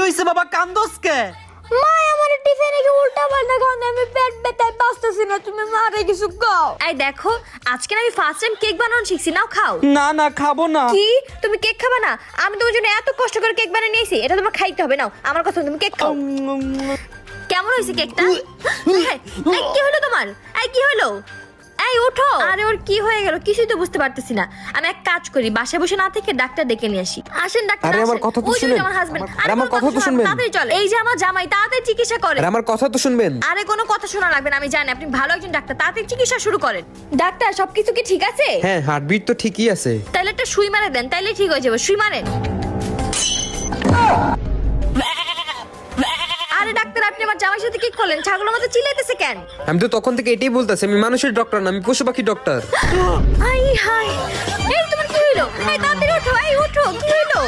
হইছে বাবা, কান্দোস কে? মা আমার টিফিনে কি উল্টা পাল্টা খাওয়া, আমি পেট ব্যথায় বাঁচতেছি না, তুমি মারে কিছু খাও। এই দেখো, আজকে আমি ফার্স্ট টাইম কেক বানানো শিখছি, নাও খাও। না না, খাবো না। কি তুমি কেক খাবে না? আমি তোমার জন্য এত কষ্ট করে কেক বানিয়ে নিয়েছি, এটা তোমার খাইতে হবে। নাও আমার কথা, তুমি কেক খাও। কেমন হয়েছে কেকটা? এই কি হলো তোমার? এই কি হলো? এই ওঠো। আরে ওর কি হয়ে গেল কিছুই তো বুঝতে পারতেছি না। আমি এক কাজ করি, বাসায় বসে না থেকে ডাক্তার ডেকে নিয়ে আসি। আসেন ডাক্তার। আরে আমার কথা তো শুনেন। আমার হাজবেন্ড। আরে আমার কথা তো শুনবেন। তাড়াতাড়ি চলে। এই যে আমার জামাই, তাড়াতাড়ি চিকিৎসা করে। আরে আমার কথা তো শুনবেন। আরে কোনো কথা শোনা লাগবে না, আমি জানি আপনি ভালো একজন ডাক্তার, তাড়াতাড়ি চিকিৎসা শুরু করেন। ডাক্তার সবকিছু কি ঠিক আছে? হ্যাঁ, হার্টবিট তো ঠিকই আছে। তাহলে একটা সুই মারে দেন, তাইলে ঠিক হয়ে যাবে। সুই মারেন। আরে ডাক্তার, আপনি আমার জামাইয়ের সাথে কি করলেন? ছাগলের মতো চিল্লাইতেছে কেন? আমি তো তখন থেকে এটাই বলতেছি, আমি মানুষের ডক্টর না, আমি পশু পাখি ডক্টর। হাই হাই, এই তোমার কি হইলো? এই তাড়াতাড়ি ওঠো, এই ওঠো, কি হইলো?